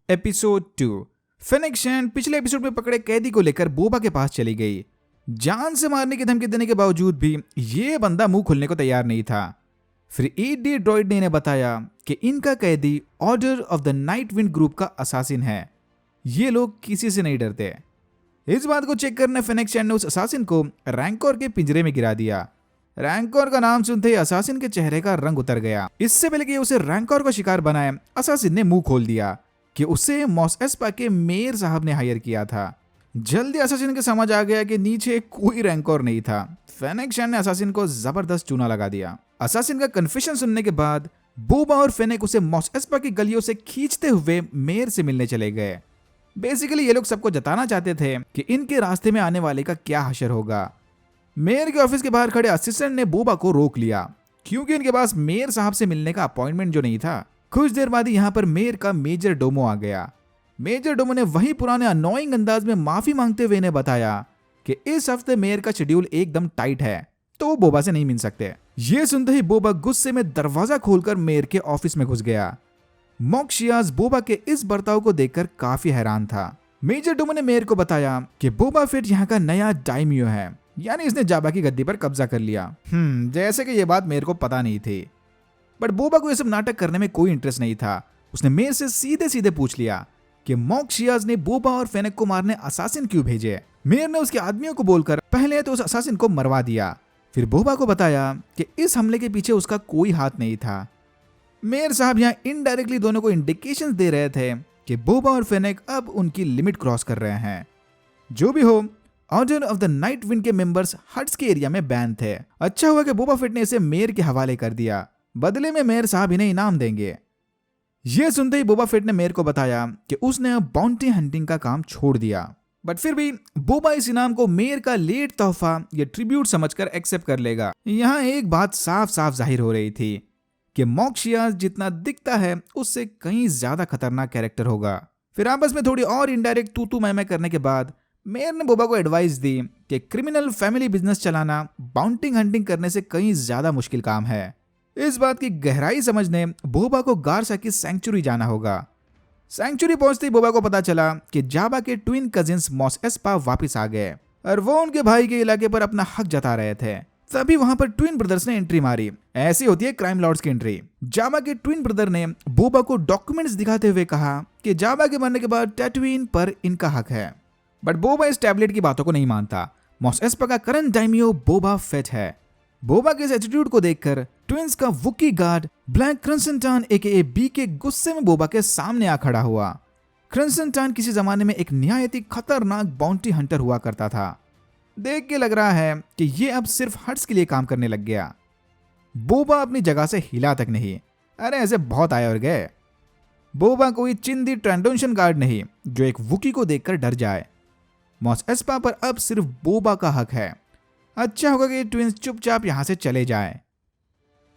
Episode 2। फेनेक शैन पिछले episode में पकड़े कैदी को लेकर बोबा के पास चली गई। जान से मारने की धमकी देने के बावजूद भी ये बंदा मुंह खोलने को तैयार नहीं था। फिर 8D ड्रॉइड ने इन्हें बताया कि इनका कैदी order of the night wind group का असासिन है। ये लोग किसी से नहीं डरते। इस बात को चेक करने फेनेक शैन ने उस असासिन को रैंकोर के पिंजरे में गिरा दिया। रैंकोर का नाम सुनते ही असासिन के चेहरे का रंग उतर गया। इससे पहले कि उसे रैंकोर का शिकार बनाए, असासिन ने मुंह खोल दिया कि उसे मॉस एस्पा के मेयर साहब ने हायर किया था। जल्दी असासिन के समझ आ गया कि नीचे कोई रैंकोर नहीं था। फेनेक शैन ने असासिन को जबरदस्त चूना लगा दिया। असासिन का कन्फेशन सुनने के बाद बोबा और फेनेक उसे मॉस एस्पा की गलियों से खींचते हुए मेयर से मिलने चले गए। बेसिकली ये लोग सबको जताना चाहते थे कि इनके रास्ते में आने वाले का क्या हशर होगा। मेयर के ऑफिस के बाहर खड़े असिस्टेंट ने बोबा को रोक लिया क्योंकि इनके पास मेयर साहब से मिलने का अपॉइंटमेंट जो नहीं था। कुछ देर बाद यहाँ पर मेयर का मेजर डोमो आ गया। मेजर डोमो ने वही पुराने अनोइंग अंदाज में माफी मांगते हुए इन्हें बताया कि इस हफ्ते मेयर का शेड्यूल एकदम टाइट है, तो वो बोबा से नहीं मिल सकते। ये सुनते ही बोबा गुस्से में दरवाजा खोलकर मेयर के ऑफिस में घुस गया। मॉक्शियाज बोबा के इस बर्ताव को देखकर काफी हैरान था। मेजर डोमो ने मेयर को बताया कि बोबा फेट यहाँ का नया डायमियो है, यानी इसने जाबा की गद्दी पर कब्जा कर लिया। जैसे कि ये बात मेयर को पता नहीं थी। बट बोबा को ये सब नाटक करने में कोई इंटरेस्ट नहीं था। उसने मेयर से सीधे सीधे पूछ लिया कि मॉक्शियाज ने बोबा और फेनेक को मारने असासिन क्यों भेजे। मेयर ने उसके आदमियों को बोलकर पहले तो उस असासिन को मरवा दिया, फिर बोबा को बताया कि इस हमले के पीछे उसका कोई हाथ नहीं था। मेयर साहब यहाँ इनडायरेक्टली दोनों को इंडिकेशंस दे रहे थे कि बोबा और फेनेक अब उनकी लिमिट क्रॉस कर रहे हैं। जो भी हो, order of the night wind के मेंबर्स हट्स के एरिया में बैन थे। अच्छा हुआ कि बोबा फेट ने इसे मेयर के हवाले कर दिया, बदले में मेयर साहब इन्हें इनाम देंगे। यह सुनते ही बोबा फेट ने मेयर को बताया कि उसने अब बाउंटी हंटिंग का काम छोड़ दिया। बट फिर भी बोबा इस इनाम को मेयर का लेट तोहफा या ट्रिब्यूट समझकर एक्सेप्ट कर लेगा। यहाँ एक बात साफ साफ जाहिर हो रही थी कि मॉक्शियाज जितना दिखता है उससे कहीं ज्यादा खतरनाक कैरेक्टर होगा। फिर आपस में थोड़ी और इनडायरेक्ट तू मैं करने के बाद मेयर ने बोबा को एडवाइस दी कि क्रिमिनल फैमिली बिजनेस चलाना बाउंटी हंटिंग करने से कहीं ज्यादा मुश्किल काम है। इस बात की गहराई समझने बोबा को गार्सा की सैंक्चुरी जाना होगा। सैंक्चुरी पहुंचते ही बोबा को पता चला कि जाबा के ट्विन कजिन्स मॉस एस्पा वापस आ गए और वो उनके भाई के इलाके पर अपना हक जता रहे थे। तभी वहां पर ट्विन ब्रदर्स ने एंट्री मारी। ऐसी होती है क्राइम लॉर्ड्स की एंट्री। जाबा के ट्विन ब्रदर ने बोबा को डॉक्यूमेंट्स दिखाते हुए कहा कि जाबा के मरने के बाद टैटूइन पर इनका हक है। बट बोबा इस टैबलेट की बातों को नहीं मानता। मॉस एस्पा का करंट डायमियो बोबा फेट है। बोबा के इस एटीट्यूड को देखकर ट्विंस का वुकी गार्ड ब्लैक क्रिम्सन एके बी के गुस्से में बोबा के सामने आ खड़ा हुआ। क्रिम्सन किसी जमाने में एक निहायत ही खतरनाक बाउंटी हंटर हुआ करता था। देख के लग रहा है कि ये अब सिर्फ हट्स के लिए काम करने लग गया। बोबा अपनी जगह से हिला तक नहीं। अरे ऐसे बहुत आए और गए। बोबा कोई चिंदी ट्रांडोशन गार्ड नहीं जो एक वुकी को देखकर डर जाए। मॉस एस्पा पर अब सिर्फ बोबा का हक है। अच्छा होगा कि ट्विंस चुपचाप यहां से चले जाएं।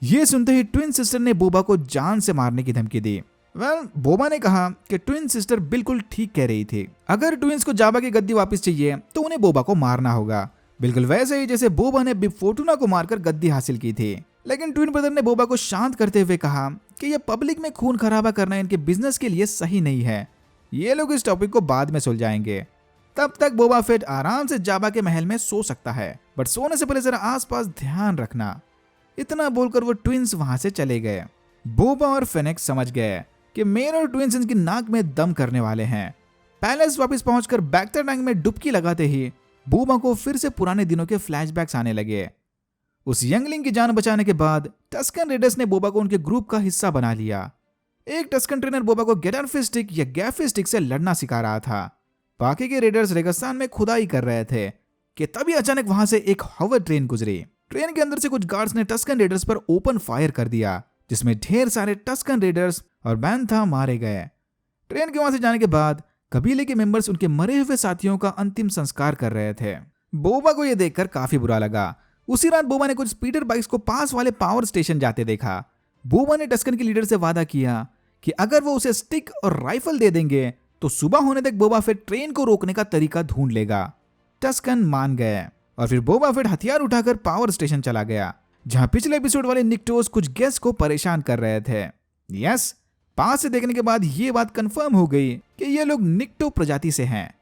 यह सुनते ही ट्विन सिस्टर ने बोबा को जान से मारने की धमकी दी। बोबा ने कहा कि ट्विन सिस्टर बिल्कुल ठीक कह रही थी। अगर ट्विंस को जाबा की गद्दी वापस चाहिए तो उन्हें बोबा को मारना होगा, बिल्कुल वैसे ही जैसे बोबा ने बिग फोर्टूना को मारकर गद्दी हासिल की थी। लेकिन ट्विन ब्रदर ने बोबा को शांत करते हुए कहा कि यह पब्लिक में खून खराबा करना इनके बिजनेस के लिए सही नहीं है। ये लोग इस टॉपिक को बाद में सुलझाएंगे। तब तक बोबा फेट आराम से जाबा के महल में सो सकता है, बट सोने से पहले जरा आसपास ध्यान रखना। इतना बोलकर वो ट्विंस वहां से चले गए। बोबा और फेनेक समझ गए कि मेयर और ट्विंस इनकी नाक में दम करने वाले हैं। पैलेस वापस पहुंचकर बैक्टर टैंक में डुबकी लगाते ही बोबा को फिर से पुराने दिनों के फ्लैशबैक्स आने लगे। उस यंगलिंग की जान बचाने के बाद टस्कन रेडर्स ने बोबा को उनके ग्रुप का हिस्सा बना लिया। एक टस्कन ट्रेनर बोबा को गेटारफी स्टिक या गैफी स्टिक से लड़ना सिखा रहा था। बाकी के रेडर्स रेगिस्तान में खुदाई कर रहे थे कि तभी अचानक वहां से एक हवर ट्रेन गुजरी। ट्रेन के अंदर से कुछ गार्ड्स ने टस्कन रेडर्स पर ओपन फायर कर दिया, जिसमें ढेर सारे टस्कन रेडर्स और बैंथा मारे गए। ट्रेन के वहां से जाने के बाद कबीले के मेंबर्स उनके मरे हुए साथियों का अंतिम संस्कार कर रहे थे। बोबा को यह देखकर काफी बुरा लगा। उसी रात बोबा ने कुछ स्पीडर बाइक्स को पास वाले पावर स्टेशन जाते देखा। बोबा ने टस्कन के लीडर से वादा किया कि अगर वो उसे स्टिक और राइफल दे देंगे तो सुबह होने तक बोबा फेट ट्रेन को रोकने का तरीका ढूंढ लेगा। टस्कन मान गए और फिर बोबा फेट हथियार उठाकर पावर स्टेशन चला गया, जहां पिछले एपिसोड वाले निक्टोस कुछ गेस्ट को परेशान कर रहे थे। यस, पास से देखने के बाद ये बात कंफर्म हो गई कि ये लोग निक्टो प्रजाति से हैं।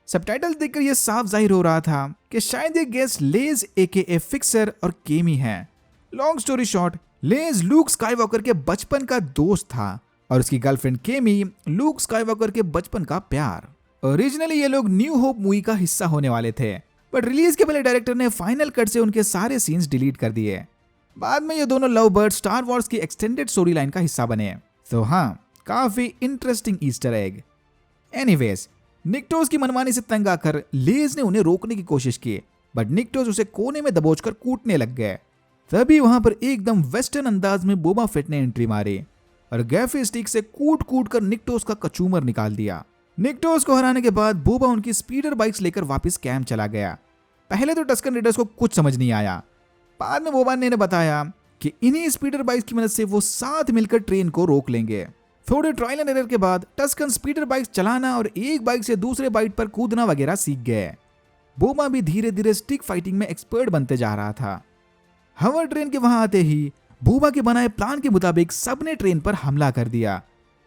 सबटाइटल देखकर यह साफ जाहिर हो रहा था कि शायद ये गेस्ट लेज AKA फिक्सर और केमी हैं। लॉन्ग स्टोरी शॉर्ट, लेज लूक स्काईवॉकर के बचपन का दोस्त था और उसकी गर्लफ्रेंड केमी लूक स्काईवॉकर के बचपन का प्यार। ओरिजिनली ये लोग न्यू होप मूवी का हिस्सा होने वाले थे, बट रिलीज के पहले डायरेक्टर ने फाइनल कट से उनके सारे सीन्स डिलीट कर दिए। बाद में ये दोनों लव बर्ड स्टार वॉर्स की एक्सटेंडेड स्टोरी लाइन का हिस्सा बने। तो हाँ, काफी इंटरेस्टिंग ईस्टर एग। एनीवेज, निक्टोस की मनमानी से तंग आकर लेज ने उन्हें रोकने की कोशिश की, बट निक्टोस उसे कोने में दबोचकर कूटने लग गए। तभी वहां पर एकदम वेस्टर्न अंदाज में बोबा फेट ने एंट्री मारी और गैफी स्टिक से कूट कर निक्टोस का कचूमर निकाल दिया। निक्टोस को हराने के बाद बोबा उनकी स्पीडर बाइक्स लेकर वापस कैंप चला गया। पहले तो टस्कन रेडर्स को कुछ समझ नहीं आया। बाद में बोबा ने बताया कि इन्हीं स्पीडर बाइक्स की मदद से वो साथ मिलकर ट्रेन को रोक लेंगे। थोड़े ट्रायल एंड एरर के बाद टस्कन स्पीडर बाइक्स चलाना और एक बाइक से दूसरे बाइक पर कूदना वगैरह सीख गए। बोबा भी धीरे धीरे स्टिक फाइटिंग में एक्सपर्ट बनते जा रहा था। हवर ट्रेन के वहां आते ही बोबा के बनाए प्लान के मुताबिक सबने ट्रेन पर हमला कर दिया।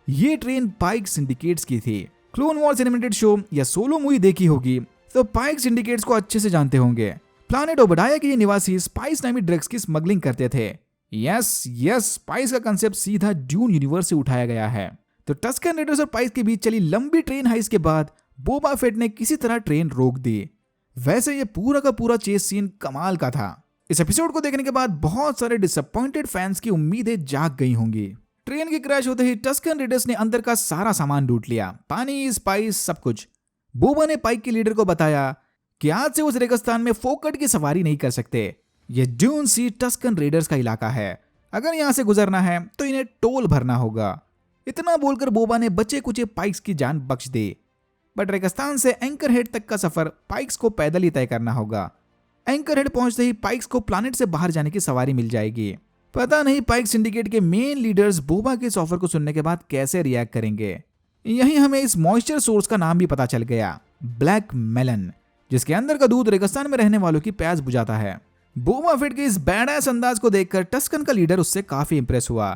ये ट्रेन पाइक सिंडिकेट्स की थी। क्लोन वॉर्स एनिमेटेड शो या सोलो मूवी देखी होगी तो पाइक सिंडिकेट्स को अच्छे से जानते होंगे। प्लानेट ओबडाया के ये निवासी स्पाइस नामी ड्रग्स की स्मगलिंग करते थे। यस, स्पाइस का कंसेप्ट सीधा ड्यून यूनिवर्स से उठाया गया है। तो टस्कन रेडर्स और पाइस के बीच चली लंबी ट्रेन हाइस के बाद बोबा फेट ने किसी तरह ट्रेन रोक दी। वैसे ये पूरा का पूरा चेस सीन कमाल का था। इस एपिसोड को देखने के बाद बहुत सारे डिसअपॉइंटेड फैंस की उम्मीदें जाग गई होंगी। ट्रेन की क्रैश होते ही टस्कन रेडर्स ने अंदर का सारा सामान लूट लिया, पानी, स्पाइस, सब कुछ। बोबा ने पाइक के लीडर को बताया कि आज से उस रेगिस्तान में फोकट की सवारी नहीं कर सकते। यह ड्यून सी टस्कन रेडर्स का इलाका है। अगर यहां से गुजरना है तो इन्हें टोल भरना होगा। इतना बोलकर बोबा ने बचे कुचे पाइक्स की जान बख्श दी। बट रेगिस्तान से एंकर हेड तक का सफर पाइक्स को पैदल ही तय करना होगा। एंकर हेड पहुंचते ही पाइक्स को प्लानेट से बाहर जाने की सवारी मिल जाएगी। पता नहीं पाइक सिंडिकेट के मेन लीडर्स बोबा के इस ऑफर को सुनने के बाद कैसे रिएक्ट करेंगे। यहीं हमें इस मॉइस्चर सोर्स का नाम भी पता चल गया, ब्लैक मेलन, जिसके अंदर का दूध रेगिस्तान में रहने वालों की प्यास बुझाता है। बोबा फेट के इस बैडएस अंदाज को देखकर टस्कन का लीडर उससे काफी इंप्रेस हुआ।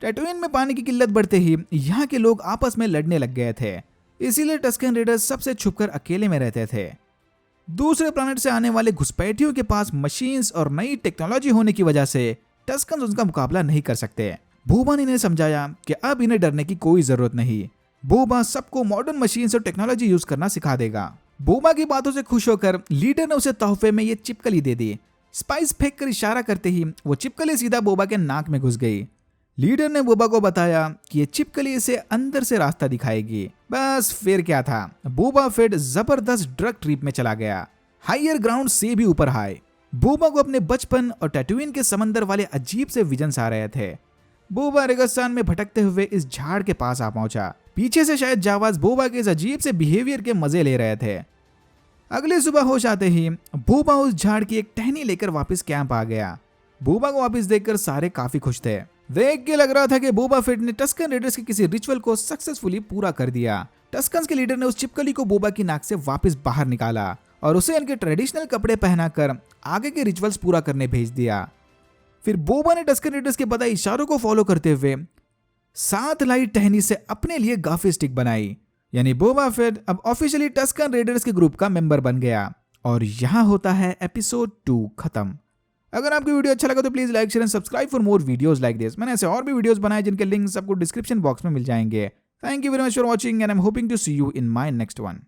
टैटूइन में पानी की किल्लत बढ़ते ही यहाँ के लोग आपस में लड़ने लग गए थे, इसीलिए टस्कन रेडर्स सबसे छुपकर अकेले में रहते थे। दूसरे प्लैनेट से आने वाले घुसपैठियों के पास मशीन्स और नई टेक्नोलॉजी होने की वजह से टस्कन उनका मुकाबला नहीं कर सकते। बोबा ने इन्हें समझाया कि अब इन्हें डरने की कोई जरूरत नहीं। बोबा सबको मॉडर्न मशीन्स और टेक्नोलॉजी यूज करना सिखा देगा। बोबा की बातों से खुश होकर लीडर ने उसे तोहफे में ये चिपकली दे दी। स्पाइस फेंक कर इशारा करते ही वो चिपकली सीधा बोबा के नाक में घुस गई। लीडर ने बोबा को बताया कि ये चिपकली इसे अंदर से रास्ता दिखाएगी। बस फिर क्या था, बोबा फेट जबरदस्त ड्रग ट्रिप में चला गया, हायर ग्राउंड से भी ऊपर हाई। बोबा को अपने बचपन और टैटूइन के समंदर वाले अजीब से विजन्स आ रहे थे। बोबा रेगिस्तान में भटकते हुए इस झाड़ के पास आ पहुंचा। पीछे से शायद जावाज बोबा के इस अजीब से बिहेवियर के मजे ले रहे थे। अगली सुबह होश आते ही बोबा उस झाड़ की एक टहनी लेकर वापस कैंप आ गया। बोबा को वापस देखकर सारे काफी खुश थे। देख के लग रहा था कि बोबा फेट ने टस्कन रेडर्स के किसी रिचुअल को सक्सेसफुली पूरा कर दिया। टस्कन्स के लीडर ने उस चिपकली को बोबा की नाक से वापस बाहर निकाला और उसे इनके ट्रेडिशनल कपड़े पहनाकर आगे के रिचुअल्स पूरा करने भेज दिया। फिर बोबा ने टस्कन रेडर्स के बताए इशारों को फॉलो करते हुए 7 लाइट टहनी से अपने लिए गाफी स्टिक बनाई। यानी बोबा फेट अब ऑफिशियली टस्कन रेडर्स के ग्रुप का मेंबर बन गया। और यहां होता है एपिसोड 2 खत्म। अगर आपको वीडियो अच्छा लगा तो please like, share and subscribe for more videos like this. मैंने ऐसे और भी वीडियोस बनाए जिनके लिंक्स आपको डिस्क्रिप्शन बॉक्स में मिल जाएंगे। Thank you very much for watching and I am hoping to see you in my next one.